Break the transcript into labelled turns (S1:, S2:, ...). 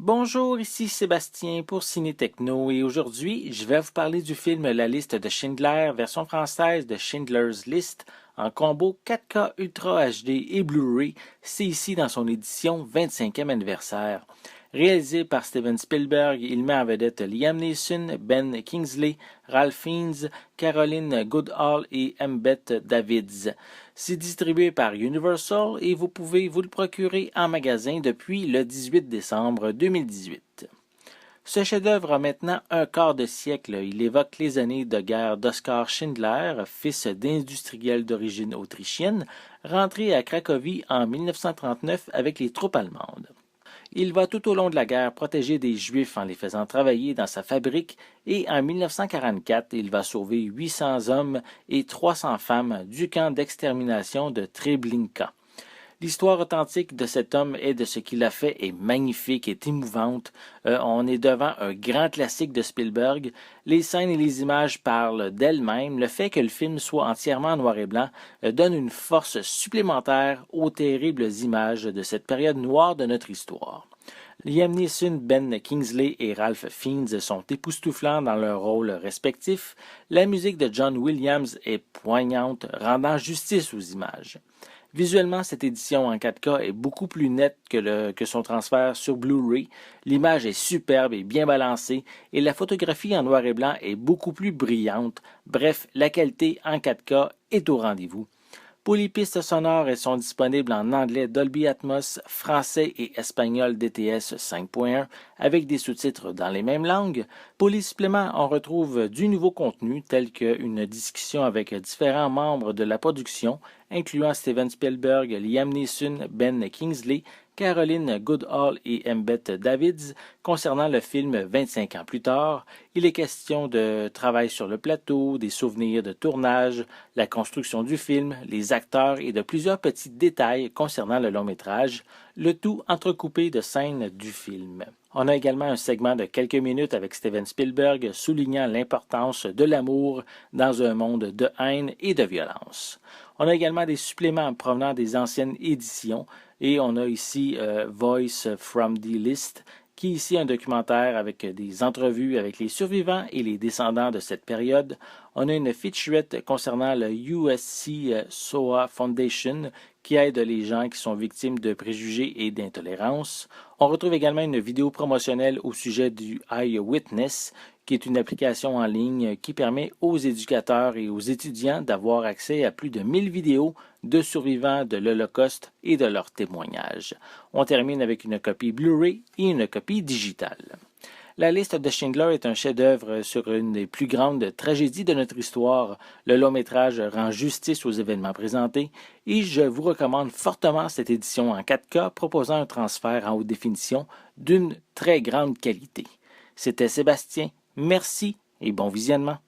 S1: Bonjour, ici Sébastien pour Ciné Techno et aujourd'hui, je vais vous parler du film La liste de Schindler, version française de Schindler's List, en combo 4K Ultra HD et Blu-ray, c'est ici dans son édition 25e anniversaire. Réalisé par Steven Spielberg, il met en vedette Liam Neeson, Ben Kingsley, Ralph Fiennes, Caroline Goodall et Embeth Davids. C'est distribué par Universal et vous pouvez vous le procurer en magasin depuis le 18 décembre 2018. Ce chef-d'œuvre a maintenant un quart de siècle. Il évoque les années de guerre d'Oskar Schindler, fils d'industriel d'origine autrichienne, rentré à Cracovie en 1939 avec les troupes allemandes. Il va tout au long de la guerre protéger des Juifs en les faisant travailler dans sa fabrique et en 1944, il va sauver 800 hommes et 300 femmes du camp d'extermination de Treblinka. L'histoire authentique de cet homme et de ce qu'il a fait est magnifique, est émouvante. On est devant un grand classique de Spielberg. Les scènes et les images parlent d'elles-mêmes. Le fait que le film soit entièrement en noir et blanc donne une force supplémentaire aux terribles images de cette période noire de notre histoire. Liam Neeson, Ben Kingsley et Ralph Fiennes sont époustouflants dans leurs rôles respectifs. La musique de John Williams est poignante, rendant justice aux images. Visuellement, cette édition en 4K est beaucoup plus nette que son transfert sur Blu-ray. L'image est superbe et bien balancée et la photographie en noir et blanc est beaucoup plus brillante. Bref, la qualité en 4K est au rendez-vous. Pour les pistes sonores, elles sont disponibles en anglais Dolby Atmos, français et espagnol DTS 5.1 avec des sous-titres dans les mêmes langues. Pour les suppléments, on retrouve du nouveau contenu tel qu'une discussion avec différents membres de la production, incluant Steven Spielberg, Liam Neeson, Ben Kingsley, Caroline Goodall et Embeth Davids concernant le film 25 ans plus tard. Il est question de travail sur le plateau, des souvenirs de tournage, la construction du film, les acteurs et de plusieurs petits détails concernant le long métrage, le tout entrecoupé de scènes du film. On a également un segment de quelques minutes avec Steven Spielberg soulignant l'importance de l'amour dans un monde de haine et de violence. On a également des suppléments provenant des anciennes éditions et on a ici Voice from the List, qui est ici un documentaire avec des entrevues avec les survivants et les descendants de cette période. On a une featurette concernant le USC SOA Foundation qui aide les gens qui sont victimes de préjugés et d'intolérance. On retrouve également une vidéo promotionnelle au sujet du iWitness, qui est une application en ligne qui permet aux éducateurs et aux étudiants d'avoir accès à plus de 1000 vidéos de survivants de l'Holocauste et de leurs témoignages. On termine avec une copie Blu-ray et une copie digitale. La liste de Schindler est un chef-d'œuvre sur une des plus grandes tragédies de notre histoire. Le long-métrage rend justice aux événements présentés et je vous recommande fortement cette édition en 4K proposant un transfert en haute définition d'une très grande qualité. C'était Sébastien, merci et bon visionnement.